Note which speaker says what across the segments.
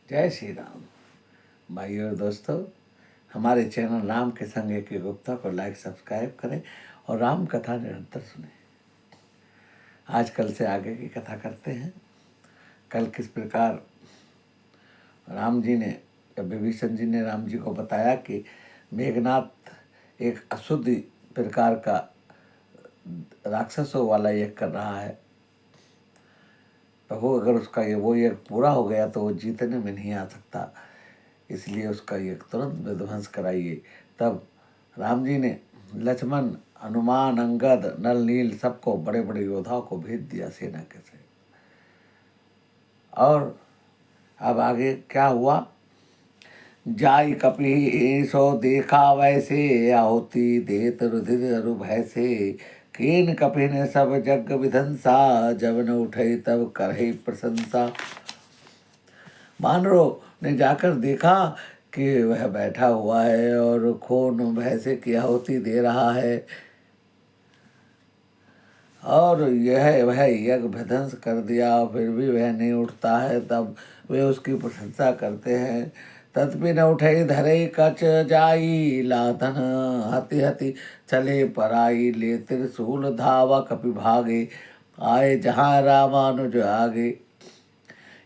Speaker 1: जय श्री राम। भाइयों और दोस्तों, हमारे चैनल राम के संग के गुप्ता को लाइक सब्सक्राइब करें और राम कथा निरंतर सुनें। आज कल से आगे की कथा करते हैं। कल किस प्रकार राम जी ने विभीषण जी ने राम जी को बताया कि मेघनाथ एक अशुद्ध प्रकार का राक्षसों वाला यज्ञ कर रहा है। प्रभु अगर उसका वो यज्ञ पूरा हो गया तो वो जीतने में नहीं आ सकता, इसलिए उसका यज्ञ तुरंत विध्वंस कराइए। तब राम जी ने लक्ष्मण, हनुमान, अंगद, नल नील सबको, बड़े बड़े योद्धाओं को भेज दिया सेना के सहित। और अब आगे क्या हुआ? जाई कपि सो देखा वैसे, आहुति देत रुधिर अरु भय से। कीन कपि ने सब जग विधंसा, जब न उठई तब करहि प्रशंसा। वानरों ने जाकर देखा कि वह बैठा हुआ है और खून भय से की आहुति दे रहा है और वह यज्ञ विध्वंस कर दिया, फिर भी वह नहीं उठता है। तब वे उसकी प्रशंसा करते हैं। तत्पि न उठई धरे कच जाई, लाधन हति हति चले पराई। ले त्रिशूल धावा कपि भागे, आए जहाँ रामानुज आगे।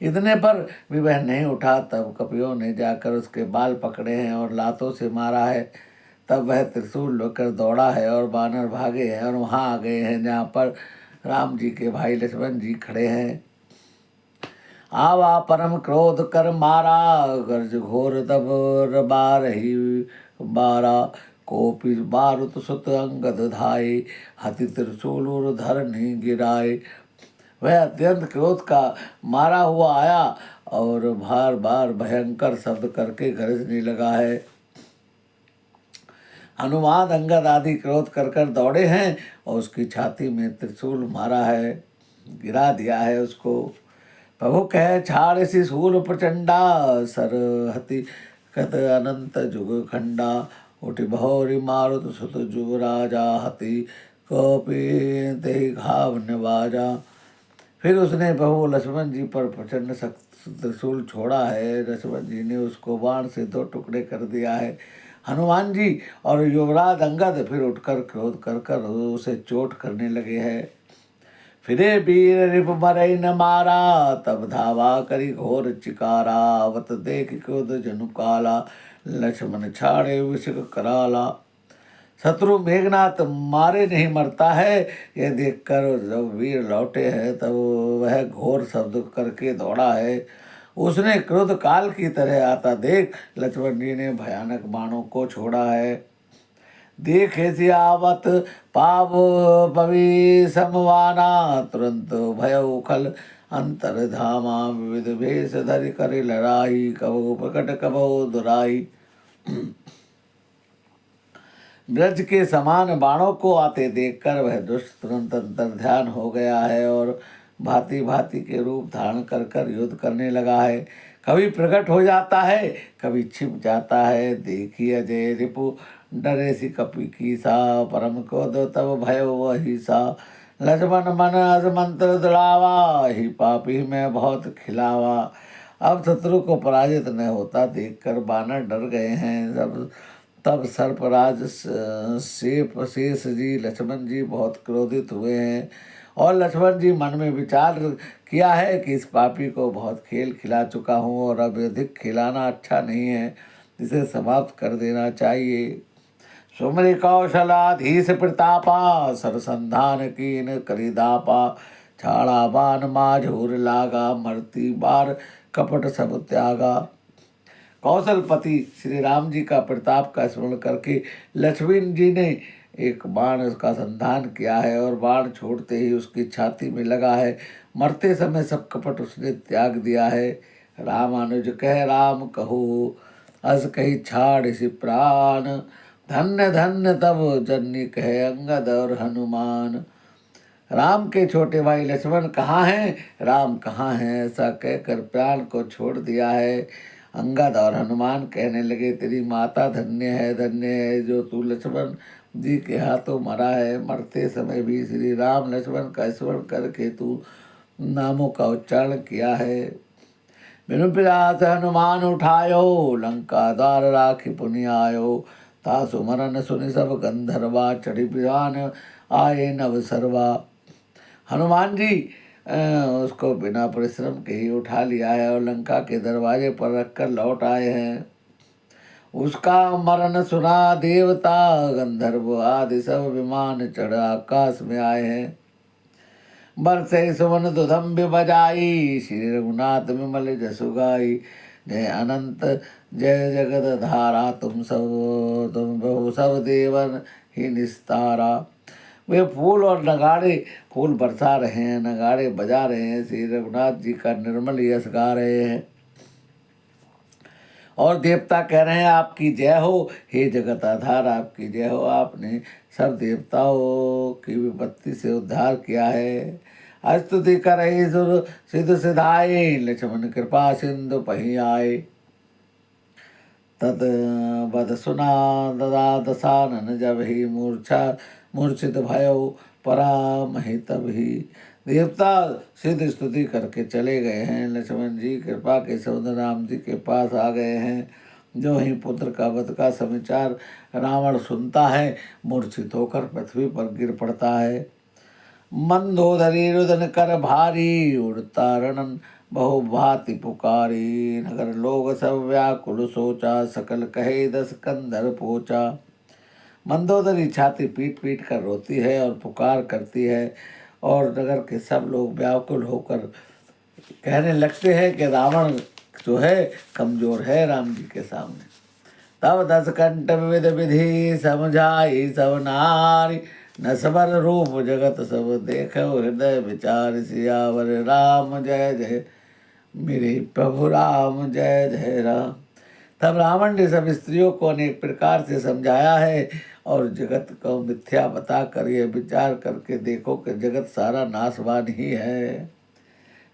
Speaker 1: इतने पर भी वह नहीं उठा। तब कपियों ने जाकर उसके बाल पकड़े हैं और लातों से मारा है। तब वह त्रिशूल लेकर दौड़ा है और बानर भागे हैं और वहाँ आ गए हैं जहाँ पर राम जी के भाई लक्ष्मण जी खड़े हैं। आवा परम क्रोध कर मारा, गर्ज घोर तब बारहि बारा। कोपि बारुत सुत अंगद धाये, हति त्रिशूल धरनि गिराए। वह अत्यंत क्रोध का मारा हुआ आया और बार बार भयंकर शब्द करके गरजने लगा है। हनुमान, अंगद आदि क्रोध कर कर दौड़े हैं और उसकी छाती में त्रिशूल मारा है, गिरा दिया है उसको। प्रभु कहे छाड़ इसी शूल प्रचंडा, सर हति कत अनंत जुग खंडा। उठि भौरि मारुत सुत जुवराजा, हति कौपि ते घाव निवाजा। फिर उसने प्रभु लक्ष्मण जी पर प्रचंड त्रिशूल छोड़ा है। लक्ष्मण जी ने उसको बाण से 2 टुकड़े कर दिया है। हनुमान जी और युवराज अंगद फिर उठकर क्रोध कर कर उसे चोट करने लगे हैं। फिरे वीर रिप मरई न मारा, तब धावा करी घोर चिकारा। अवत देख क्रोध जनु काला, लक्ष्मण छाड़े विषक कराला। शत्रु मेघनाथ मारे नहीं मरता है, यह देखकर जब वीर लौटे हैं तब वह घोर शब्द करके दौड़ा है। उसने क्रोध काल की तरह आता देख लक्ष्मण जी ने भयानक बाणों को छोड़ा है। देखे सियावत पाव पवि समवाना, तुरंत भय उखल अंतर धामा। विविध भेष धरि करे लड़ाई, कबहु प्रकट कबहु दुराई। ब्रज के समान बाणों को आते देखकर वह दुष्ट तुरंत अंतर ध्यान हो गया है और भांति भांति के रूप धारण कर कर युद्ध करने लगा है। कभी प्रकट हो जाता है, कभी छिप जाता है। देखी अजय रिपु डरे सी कपि की सा, परम क्रोध तब भय वही सा। लक्ष्मण मन अज मंत्र दृढ़ावा, ही पापी में बहुत खिलावा। अब शत्रु को पराजित न होता देखकर बानर डर गए हैं। तब सर्पराज शेष जी लक्ष्मण जी बहुत क्रोधित हुए हैं और लक्ष्मण जी मन में विचार किया है कि इस पापी को बहुत खेल खिला चुका हूँ और अब अधिक खिलाना अच्छा नहीं है, इसे समाप्त कर देना चाहिए। सुमरि कौशलाधीश प्रतापा, सरसंधान कीन करिदापा। छाड़ा बाण माझूर लागा, मरती बार कपट सब त्यागा। कौशलपति श्री राम जी का प्रताप का स्मरण करके लक्ष्मण जी ने एक बाण का संधान किया है और बाण छोड़ते ही उसकी छाती में लगा है। मरते समय सब कपट उसने त्याग दिया है। रामानुज कह राम कहो, अस कही छाड़ इसी प्राण। धन्य धन्य तब जननी कहे अंगद और हनुमान। राम के छोटे भाई लक्ष्मण कहाँ हैं, राम कहाँ हैं, ऐसा कहकर प्राण को छोड़ दिया है। अंगद और हनुमान कहने लगे तेरी माता धन्य है जो तू लक्ष्मण जी के हाथों मरा है। मरते समय भी श्री राम लक्ष्मण का स्मरण करके तू नामों का उच्चारण किया है। बिनु प्रयास हनुमान उठायो, लंका द्वार राखी पुनि आयो। तासु मरन सुनि सब गंधर्वा, चढ़ी पिरान आए नव सरवा। हनुमान जी उसको बिना परिश्रम के ही उठा लिया है और लंका के दरवाजे पर रखकर लौट आए हैं। उसका मरण सुना देवता, गंधर्व आदि सब विमान चढ़ आकाश में आए हैं। बरसे सुमन दुधम्बि बजाई, श्री रघुनाथ विमल जसु गाई। जय अनंत जय जगत धारा, तुम बहु सब देवन ही निस्तारा। वे फूल और नगाड़े, फूल बरसा रहे हैं, नगाड़े बजा रहे हैं, श्री रघुनाथ जी का निर्मल यश गा रहे हैं। और देवता कह रहे हैं आपकी जय हो, हे जगत आधार आपकी जय हो। आपने सब देवताओं की विपत्ति से उद्धार किया है। स्तुति करे सुर सिद्ध सिधाए, लक्ष्मण कृपा सिंधु पही आए। तद बद सुना ददा दसानन, जब ही मूर्छित भयो परामहि तब ही। देवता सिद्ध स्तुति करके चले गए हैं। लक्ष्मण जी कृपा के समुद्र राम जी के पास आ गए हैं। जो ही पुत्र का वध का समाचार रावण सुनता है, मूर्छित होकर पृथ्वी पर गिर पड़ता है। मंदोदरी रुदन कर भारी, उड़ता रणन बहु भांति पुकारी। नगर लोग सब व्याकुल सोचा, सकल कहे दस कंधर पोचा। मंदोदरी छाती पीट पीट कर रोती है और पुकार करती है, और नगर के सब लोग व्याकुल होकर कहने लगते हैं कि रावण जो है कमजोर है राम जी के सामने। तब 10 कंठ विविध विधि, समझाई सब नारी। न सबर रूप जगत सब देखो, हृदय विचार सियावर राम जय जय, मेरे प्रभु राम जय जय राम। तब रावण ने सब स्त्रियों को अनेक प्रकार से समझाया है, और जगत को मिथ्या बताकर यह विचार करके देखो कि जगत सारा नाशवान ही है।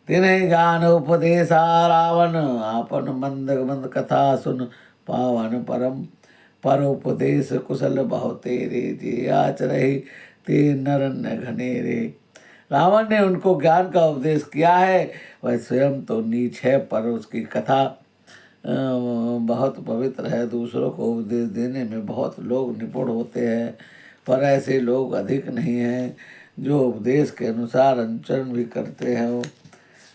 Speaker 1: तिन्हें ज्ञान उपदेशा रावण, आपन मंद मंद कथा सुन पावन परम। पर उपदेश कुशल बहु तेरे, जे आचरहि ते नरन घनेरे। रावण ने उनको ज्ञान का उपदेश किया है, वह स्वयं तो नीच है, पर उसकी कथा बहुत पवित्र है। दूसरों को उपदेश देने में बहुत लोग निपुण होते हैं, पर ऐसे लोग अधिक नहीं हैं जो उपदेश के अनुसार अनुचरण भी करते हैं।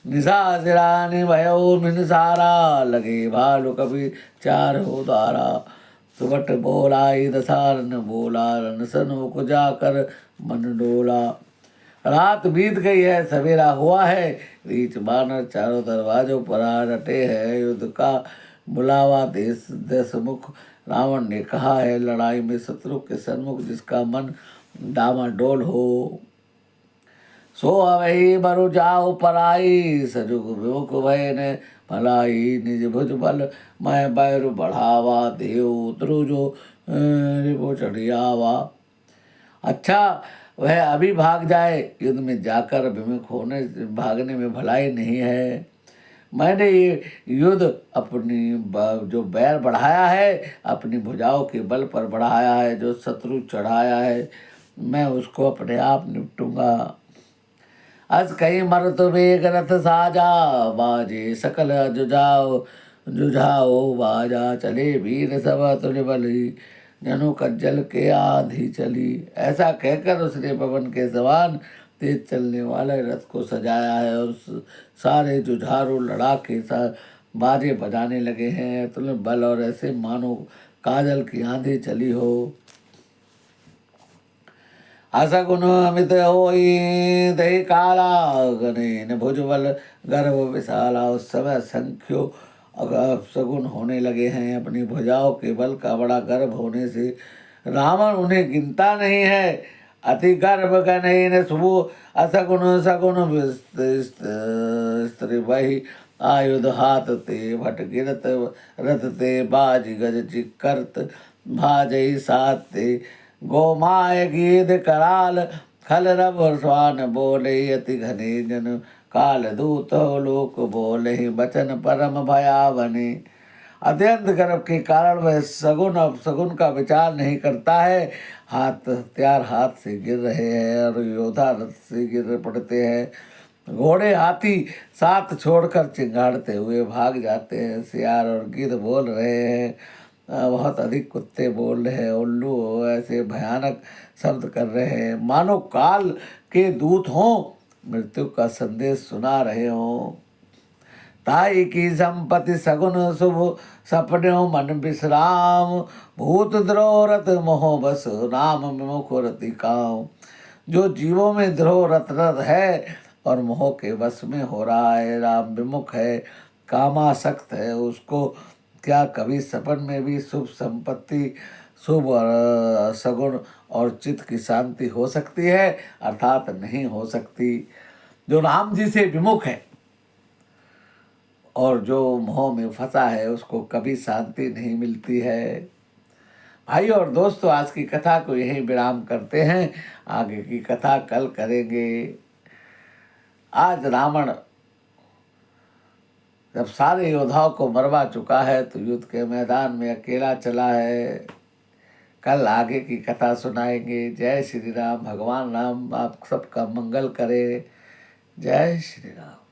Speaker 1: निशा सिरानी भयो मिन सारा, लगे भालू कभी चार हो दारा। सुबट बोलाई दसारन बोला, रनसन को जाकर मन डोला। रात बीत गई है, सवेरा हुआ है, रीछ बानर चारों दरवाजों पर आ डटे हैं। युद्ध का बुलावा देश देशमुख रावण ने कहा है, लड़ाई में शत्रु के सन्मुख जिसका मन डामाडोल हो। सो अवही बरु जाओ पराई, सजुग विमुख भय ने भलाई। निज भुज बल मैं बैरु बढ़ावा, देव उतरु जो रिपु चढ़ियावा। अच्छा, वह अभी भाग जाए, युद्ध में जाकर विमुख होने भागने में भलाई नहीं है। मैंने ये युद्ध अपनी जो बैर बढ़ाया है, अपनी भुजाओं के बल पर बढ़ाया है। जो शत्रु चढ़ाया है, मैं उसको अपने आप निपटूंगा। अस कहीं मरत वेग रथ साजा, बाजे सकल जुझाओ बाजा। चले वीर सब तुल्य बली, जनु कज्जल के आंधी चली। ऐसा कहकर उसने पवन के समान तेज चलने वाले रथ को सजाया है, और सारे जुझारू लड़ाके बाजे बजाने लगे हैं। तुल्य बल, और ऐसे मानो काजल की आंधी चली हो। असगुन अमित होई दही काला, गनेन भुजबल गर्भ विशाला। उस समय संख्यो सगुन होने लगे हैं। अपनी भुजाओं के बल का बड़ा गर्भ होने से रावण उन्हें गिनता नहीं है। अति गर्भ गनेन सुबु, असगुन सगुन स्त्री वही। आयुध हाथ ते भट गिरत, रथ ते बाज गज चिकरत। भाजई सात ते गोमाय गीध कराल, खल रब स्वान बोले अति घने जन। काल दूत लोक बोले बचन परम भयावने। अत्यंत गर्व के कारण वह सगुन अपसगुन का विचार नहीं करता है। हथियार हाथ से गिर रहे हैं और योद्धा रथ से गिर पड़ते हैं। घोड़े हाथी साथ छोड़कर चिंगाड़ते हुए भाग जाते हैं। सियार और गिद्ध बोल रहे हैं, बहुत अधिक कुत्ते बोल रहे हैं, उल्लू ऐसे भयानक शब्द कर रहे हैं, मानो काल के दूत हों, मृत्यु का संदेश सुना रहे हों। ताई की संपत्ति सगुन शुभ, सपनों मन विश्राम, भूत द्रोह रत मोह बस, नाम विमुख रति काम। जो जीवों में द्रोह रत है और मोह के वश में हो रहा है, राम विमुख है, कामासक्त है, उसको क्या कभी सपन में भी शुभ संपत्ति, शुभ और सगुन और चित्त की शांति हो सकती है? अर्थात नहीं हो सकती। जो राम जी से विमुख है और जो मोह में फंसा है, उसको कभी शांति नहीं मिलती है। भाई और दोस्तों, आज की कथा को यहीं विराम करते हैं, आगे की कथा कल करेंगे। आज रावण जब सारे योद्धाओं को मरवा चुका है तो युद्ध के मैदान में अकेला चला है। कल आगे की कथा सुनाएंगे। जय श्री राम। भगवान राम आप सबका मंगल करे। जय श्री राम।